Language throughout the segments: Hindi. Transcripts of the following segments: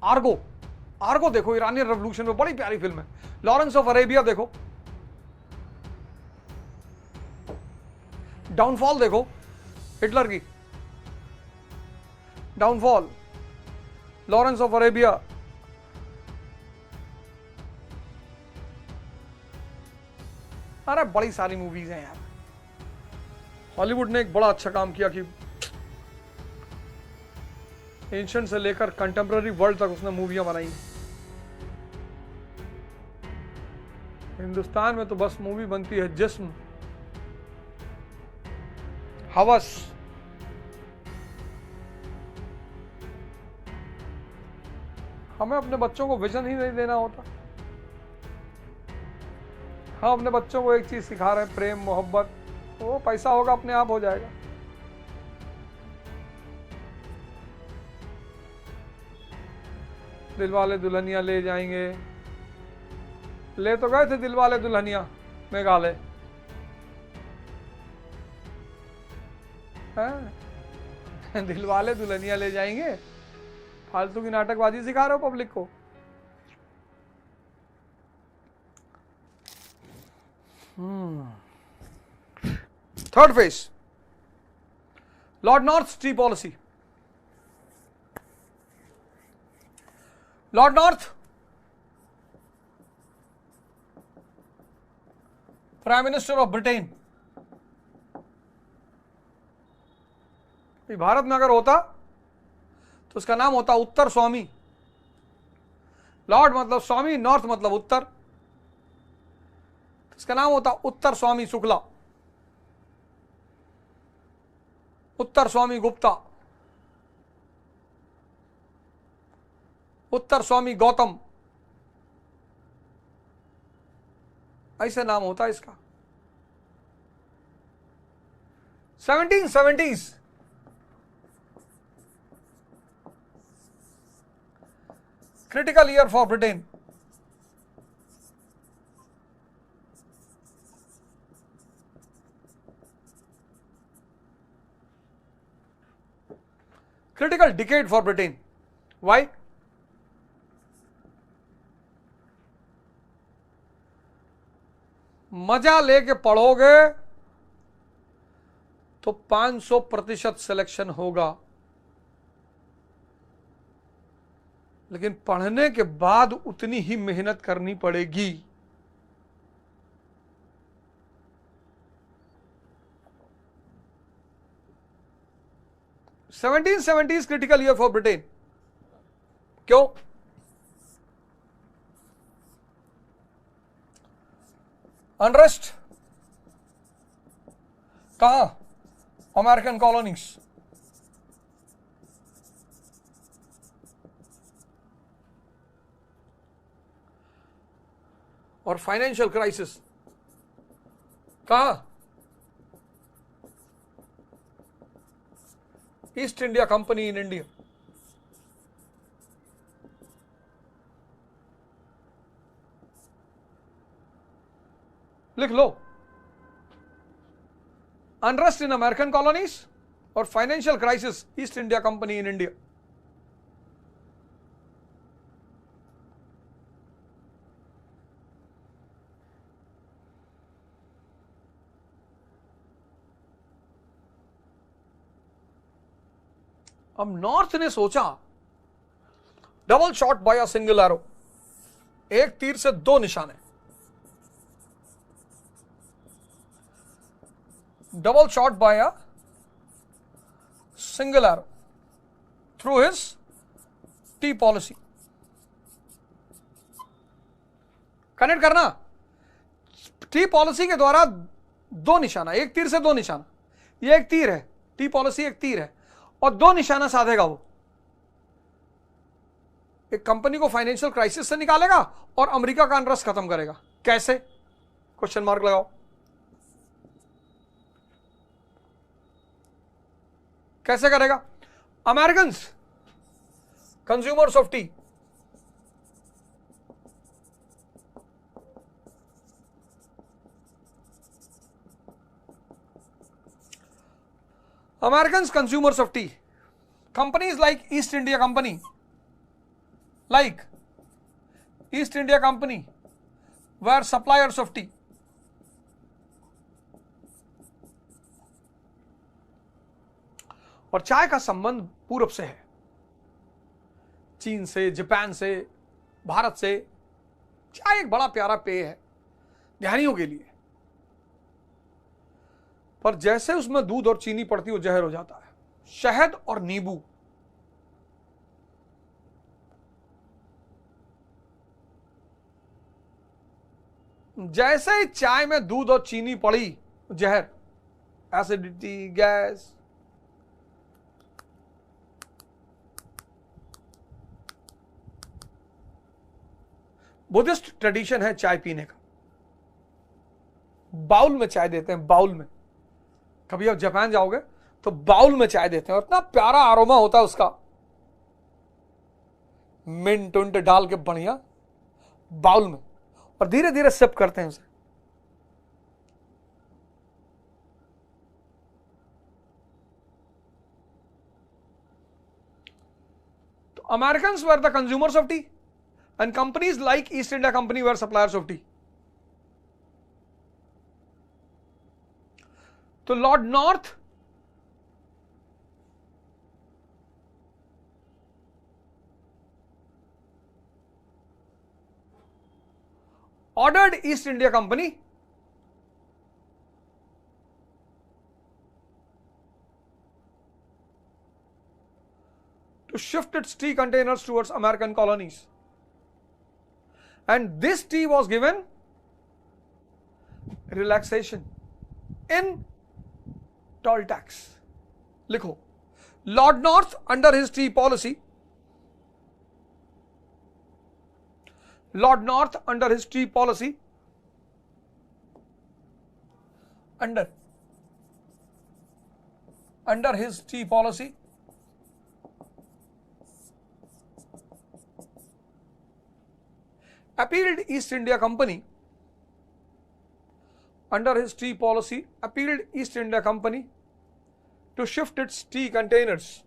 आर्गो, आर्गो देखो, ईरानियन रेवोल्यूशन में बड़ी प्यारी फिल्म है। लॉरेंस ऑफ अरेबिया देखो, डाउनफॉल देखो हिटलर की, डाउनफॉल, लॉरेंस ऑफ अरेबिया। अरे बड़ी सारी मूवीज हैं यार। हॉलीवुड ने एक बड़ा अच्छा काम किया कि एंशिएंट से लेकर कंटेम्पररी वर्ल्ड तक उसने मूवियां बनाई। हिंदुस्तान में तो बस मूवी बनती है जिस्म, हवस, हमें अपने बच्चों को विजन ही नहीं देना होता। हम अपने बच्चों को एक चीज सिखा रहे हैं, प्रेम मोहब्बत, वो पैसा होगा अपने आप हो जाएगा। दिलवाले दुल्हनिया ले जाएंगे, ले तो गए थे दिलवाले दुल्हनिया मेघालय, दिलवाले दुल्हनिया ले जाएंगे, फालतू की नाटकबाजी सिखा रहे हो पब्लिक को। Third phase, Lord North tea policy. Lord north prime minister of Britain. Bharat में अगर होता तो उसका नाम होता उत्तर स्वामी। लॉर्ड मतलब स्वामी, नॉर्थ मतलब उत्तर, तो इसका नाम होता उत्तर स्वामी शुक्ला, उत्तर स्वामी गुप्ता, उत्तर स्वामी गौतम, ऐसे नाम होता है इसका। 1770s critical year for Britain. Critical decade for Britain. Why? मजा लेके पढ़ोगे तो 500% सिलेक्शन होगा, लेकिन पढ़ने के बाद उतनी ही मेहनत करनी पड़ेगी। (1770s) critical year for Britain. क्यों? अनरेस्ट कहां? American colonies. और फाइनेंशियल क्राइसिस कहां? East India company in India. लिख लो, अनरेस्ट इन अमेरिकन कॉलोनीज और financial crisis, east India company in India. अब नॉर्थ ने सोचा double shot bye a single arrow, एक तीर से दो निशाने, double shot bye a single arrow through his T policy. Connect करना, टी पॉलिसी के द्वारा दो निशाना, एक तीर से दो निशाना, ये एक तीर है, टी पॉलिसी एक तीर है और दो निशाना साधेगा वो। एक कंपनी को फाइनेंशियल क्राइसिस से निकालेगा और अमेरिका का अनरेस्ट खत्म करेगा। कैसे? क्वेश्चन मार्क लगाओ। कैसे करेगा? Americans consumers of T, Americans consumers of tea, companies like East India Company like East India Company were suppliers of tea. और चाय का संबंध पूरब से है, चीन से, जापान से, भारत से। चाय एक बड़ा प्यारा पेय है ध्यानियों के लिए, पर जैसे उसमें दूध और चीनी पड़ती है वो जहर हो जाता है। शहद और नींबू, जैसे ही चाय में दूध और चीनी पड़ी जहर, एसिडिटी, गैस। बुद्धिस्ट ट्रेडिशन है चाय पीने का, बाउल में चाय देते हैं, बाउल में। कभी आप जापान जाओगे तो बाउल में चाय देते हैं, और इतना प्यारा आरोमा होता है उसका, मिंट उंट डाल के बढ़िया बाउल में, और धीरे धीरे सिप करते हैं उसे। तो Americans were the consumers of T and companies like East India Company were suppliers of tea. So Lord North ordered East India Company to shift its tea containers towards American colonies. And this tea was given relaxation in toll tax. लिखो, Lord North under his tea policy, Lord North under his tea policy, under his tea policy, appealed East India Company, under his tea policy, appealed East India Company to shift its tea containers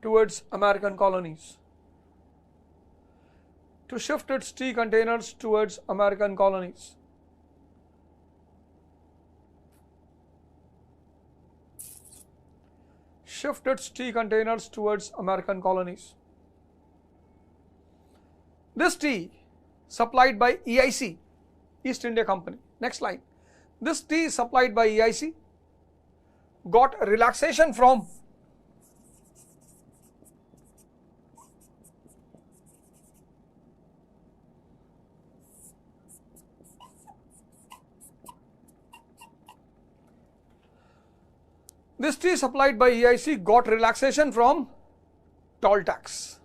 towards American colonies. To shift its tea containers towards American colonies. Shift its tea containers towards American colonies. This tea supplied by EIC, East India Company. Next slide. This tea supplied by EIC got relaxation from This tea supplied by EIC got relaxation from toll tax.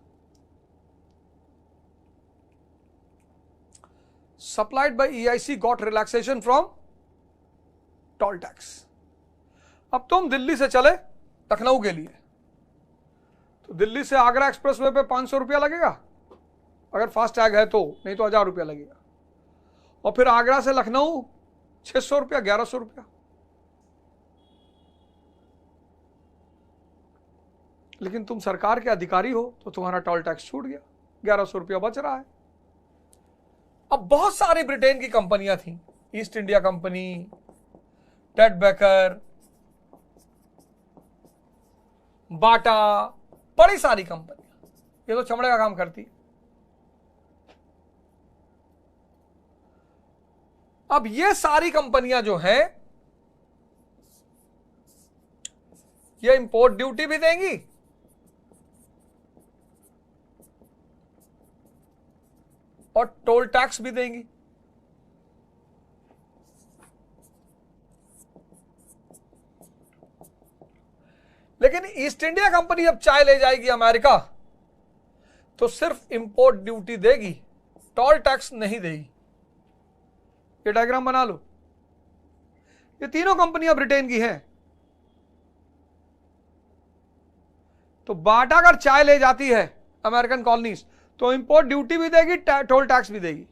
Supplied by EIC got relaxation from toll tax. अब तुम दिल्ली से चले लखनऊ के लिए, तो दिल्ली से आगरा एक्सप्रेसवे पे 500 रुपया लगेगा अगर फास्ट टैग है तो, नहीं तो 1000 रुपया लगेगा। और फिर आगरा से लखनऊ 600 रुपया, 1100 रुपया। लेकिन तुम सरकार के अधिकारी हो तो तुम्हारा टोल टैक्स छूट गया, 1100 रुपया बच रहा है। अब बहुत सारी ब्रिटेन की कंपनियां थी, East India Company, Ted Baker, Bata, बड़ी सारी कंपनियां, ये तो चमड़े का काम करती है। अब ये सारी कंपनियां जो हैं, ये इंपोर्ट ड्यूटी भी देंगी और टोल टैक्स भी देंगी। लेकिन ईस्ट इंडिया कंपनी जब चाय ले जाएगी अमेरिका तो सिर्फ इंपोर्ट ड्यूटी देगी, टोल टैक्स नहीं देगी। ये डायग्राम बना लो। ये तीनों कंपनियां ब्रिटेन की हैं। तो बाटा अगर चाय ले जाती है अमेरिकन कॉलोनीज तो इंपोर्ट ड्यूटी भी देगी, टोल टैक्स भी देगी।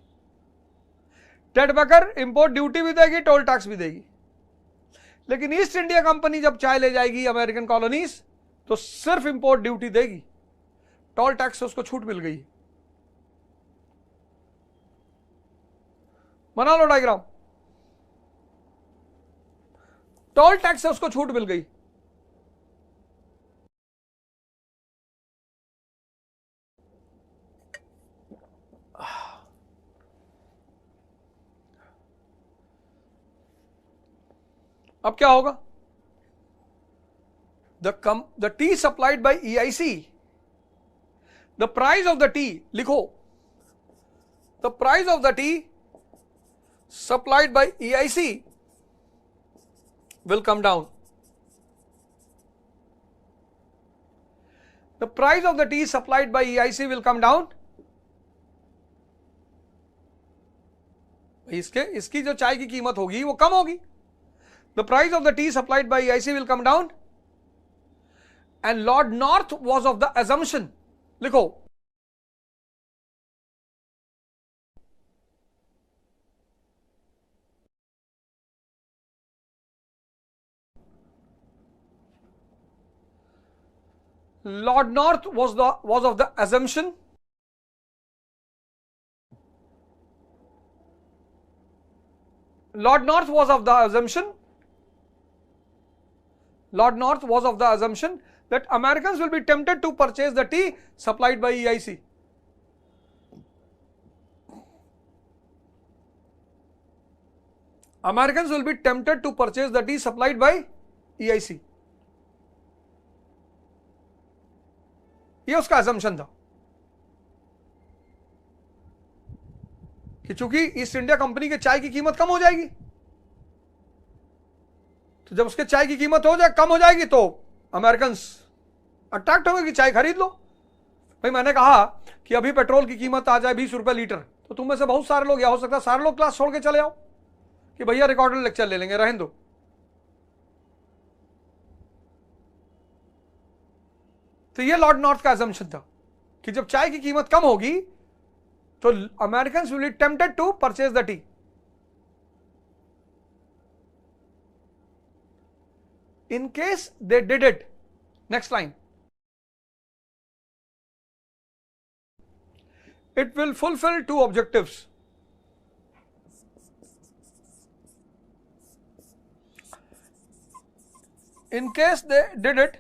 टेड बेकर इंपोर्ट ड्यूटी भी देगी, टोल टैक्स भी देगी। लेकिन ईस्ट इंडिया कंपनी जब चाय ले जाएगी अमेरिकन कॉलोनीज तो सिर्फ इंपोर्ट ड्यूटी देगी, टोल टैक्स से उसको छूट मिल गई। बना लो डायग्राम, टोल टैक्स से उसको छूट मिल गई। अब क्या होगा? The tea supplied by EIC, the price of the tea, लिखो, the price of the tea supplied by EIC will come down. The price of the tea supplied by EIC will come down. इसकी जो चाय की कीमत होगी वो कम होगी। The price of the tea supplied by EIC will come down. And Lord North was of the assumption, लिखो, Lord North was of the assumption Lord North was of the assumption that Americans will be tempted to purchase the tea supplied by EIC. Americans will be tempted to purchase the tea supplied by EIC. ये उसका assumption था कि चूंकि ईस्ट इंडिया कंपनी के चाय की कीमत कम हो जाएगी, तो जब उसके चाय की कीमत कम हो जाएगी तो अमेरिकन अट्रैक्ट होंगे कि चाय खरीद लो। भाई मैंने कहा कि अभी पेट्रोल की कीमत आ जाए 20 रुपए लीटर, तो तुम में से बहुत सारे लोग, या हो सकता है सारे लोग क्लास छोड़ के चले आओ कि भैया रिकॉर्डेड लेक्चर ले लेंगे, रहने दो। तो ये लॉर्ड नॉर्थ का assumption था कि जब चाय की कीमत कम होगी तो Americans will be tempted to purchase the tea. In case they did it, next line, it will fulfill two objectives. In case they did it,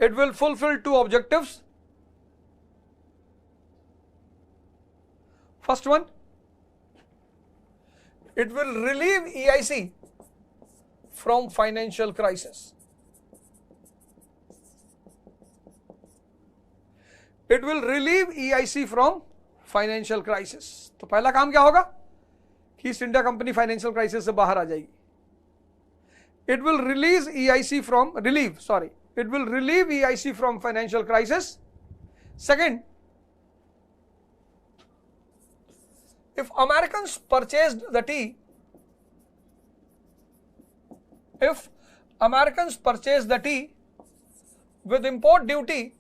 it will fulfill two objectives. First one, it will relieve EIC from financial crisis. It will relieve EIC from financial crisis. तो पहला काम क्या होगा कि east India company financial crisis से बाहर आ जाएगी। It will release EIC from it will relieve EIC from financial crisis. Second, if Americans purchased the tea, with import duty,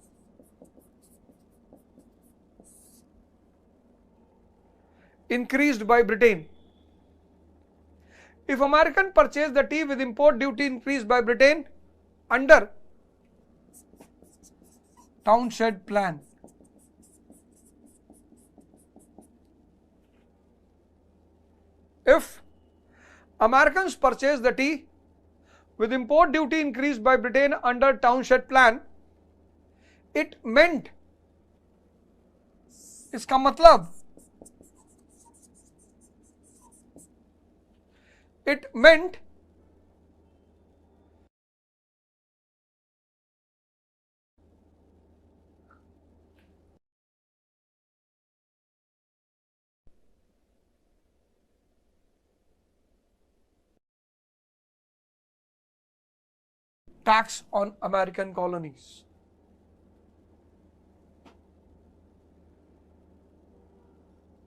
increased by Britain. If American purchase the tea with import duty increased by Britain under Townshend Plan, if Americans purchase the tea with import duty increased by Britain under Townshend Plan, it meant, इसका मतलब, it meant tax on American colonies.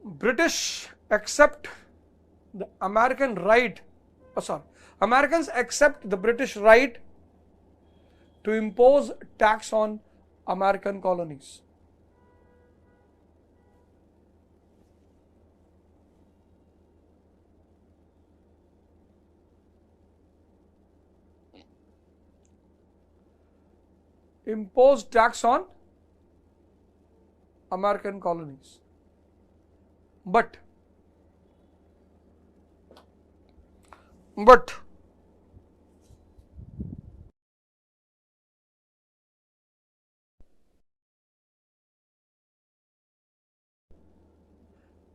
British accept the American right, Americans accept the British right to impose tax on American colonies. imposed tax on American colonies. But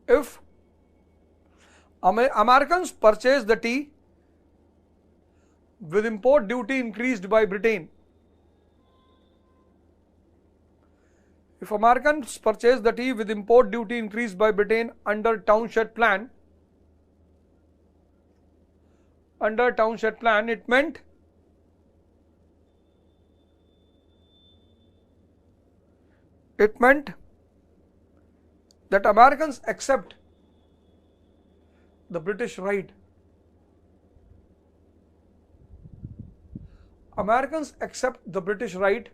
if Americans purchase the tea with import duty increased by Britain, if Americans purchase the tea with import duty increased by Britain under Townshend Plan, it meant that Americans accept the British right. Americans accept the British right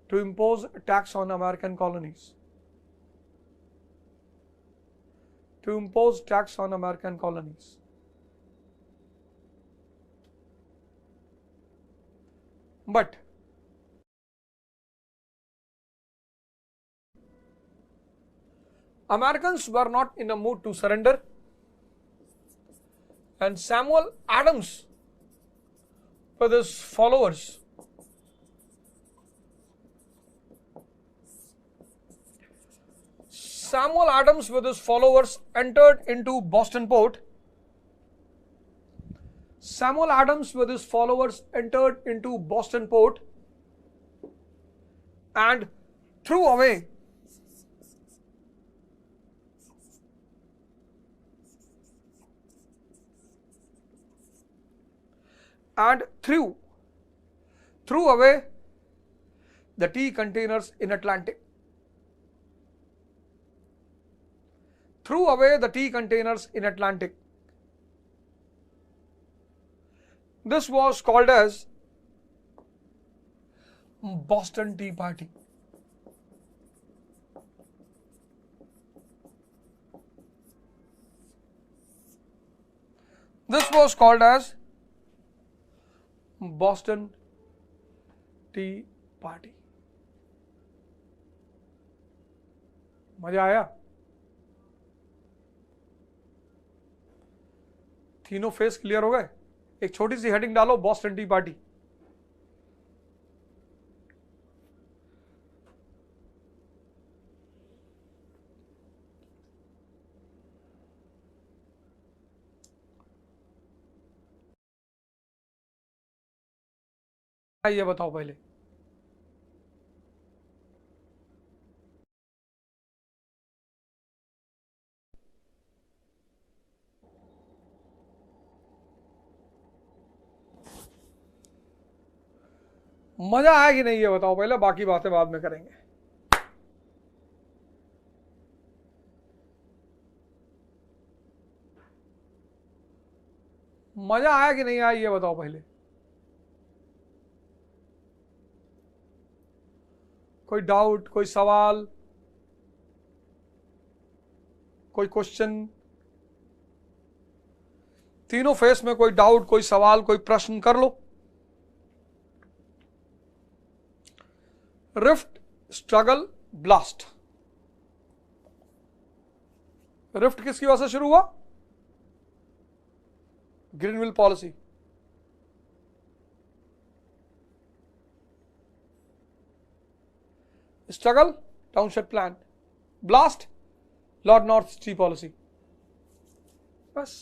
to impose a tax on American colonies. To impose tax on American colonies. But Americans were not in a mood to surrender, and Samuel Adams with his followers entered into Boston Port. Samuel Adams with his followers entered into Boston Port and threw away the tea containers in Atlantic. Threw away the tea containers in Atlantic. This was called as Boston Tea Party. This was called as Boston Tea Party. मजा आया? तीनों फेस क्लियर हो गए? एक छोटी सी हेडिंग डालो, बॉस्टन टी पार्टी। ये बताओ पहले, मजा आया कि नहीं ये बताओ पहले, बाकी बातें बाद में करेंगे। मजा आया कि नहीं आया ये बताओ पहले। कोई डाउट, कोई सवाल, कोई क्वेश्चन? तीनों फेस में कोई डाउट, कोई सवाल, कोई प्रश्न कर लो। Rift, struggle, blast. रिफ्ट किसकी वजह से शुरू हुआ? Grenville policy. Struggle, Townshend plan. Blast, Lord North tea policy. बस,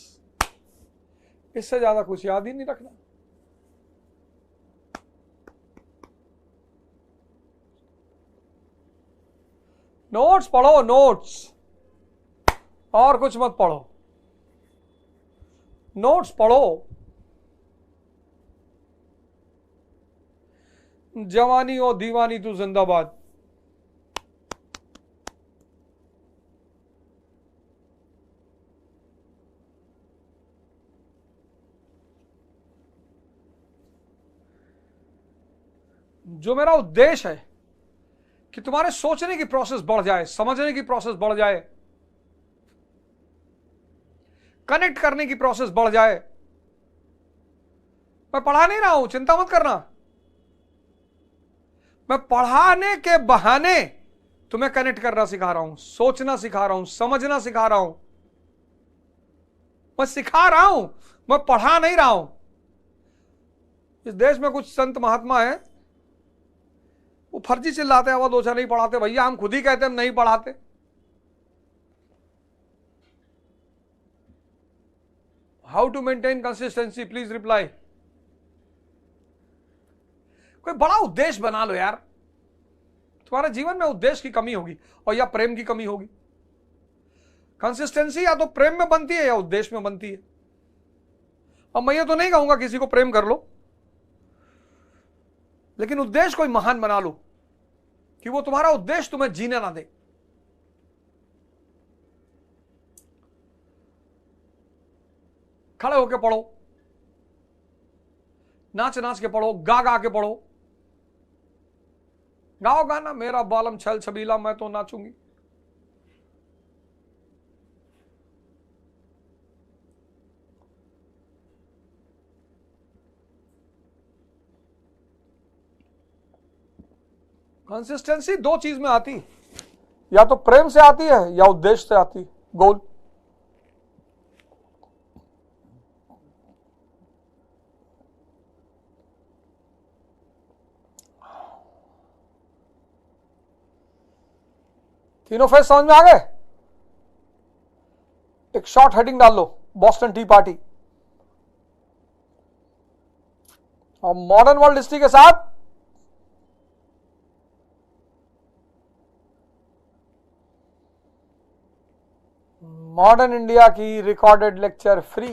इससे ज्यादा कुछ याद ही नहीं रखना। नोट्स पढ़ो, नोट्स, और कुछ मत पढ़ो, नोट्स पढ़ो। जवानी हो दीवानी तू जिंदाबाद। जो मेरा उद्देश्य है कि तुम्हारे सोचने की प्रोसेस बढ़ जाए, समझने की प्रोसेस बढ़ जाए, कनेक्ट करने की प्रोसेस बढ़ जाए, मैं पढ़ा नहीं रहा हूं, चिंता मत करना। मैं पढ़ाने के बहाने तुम्हें कनेक्ट करना सिखा रहा हूं, सोचना सिखा रहा हूं, समझना सिखा रहा हूं। मैं सिखा रहा हूं, मैं पढ़ा नहीं रहा हूं। इस देश में कुछ संत महात्मा है, वो फर्जी चिल्लाते हैं, वो दोषा नहीं पढ़ाते। भैया हम खुद ही कहते हैं हम नहीं पढ़ाते। How to maintain consistency, please reply. कोई बड़ा उद्देश्य बना लो यार। तुम्हारे जीवन में उद्देश्य की कमी होगी और या प्रेम की कमी होगी। कंसिस्टेंसी या तो प्रेम में बनती है या उद्देश्य में बनती है। अब मैं ये तो नहीं कहूंगा किसी को प्रेम कर लो, लेकिन उद्देश्य कोई महान बना लो कि वो तुम्हारा उद्देश्य तुम्हें जीने ना दे। खड़े होके पढ़ो, नाच नाच के पढ़ो, गा गा के पढ़ो। गाओ गाना, मेरा बालम छल छबीला मैं तो नाचूंगी। कंसिस्टेंसी दो चीज में आती, या तो प्रेम से आती है या उद्देश्य से आती, गोल। तीनों फेज समझ में आ गए? एक शॉर्ट हेडिंग डाल लो, बॉस्टन टी पार्टी और मॉडर्न वर्ल्ड हिस्ट्री के साथ मॉडर्न इंडिया की रिकॉर्डेड लेक्चर फ्री,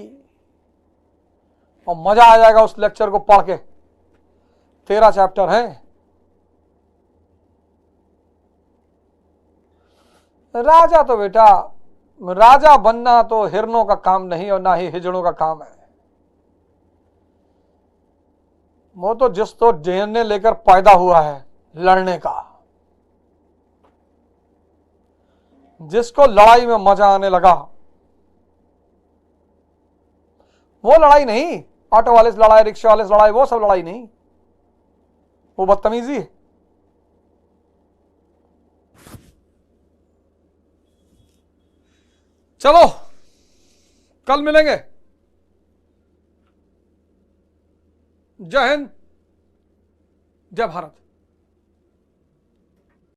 और मजा आ जाएगा उस लेक्चर को पढ़ के। 13 चैप्टर हैं। राजा तो बेटा, राजा बनना तो हिरनों का काम नहीं और ना ही हिजड़ों का काम है। वो तो जिस तो डीएनए लेकर पैदा हुआ है लड़ने का, जिसको लड़ाई में मजा आने लगा, वो लड़ाई नहीं। ऑटो वाले से लड़ाई, रिक्शा वाले से लड़ाई, वो सब लड़ाई नहीं, वो बदतमीजी है। चलो कल मिलेंगे। जय हिंद, जय भारत।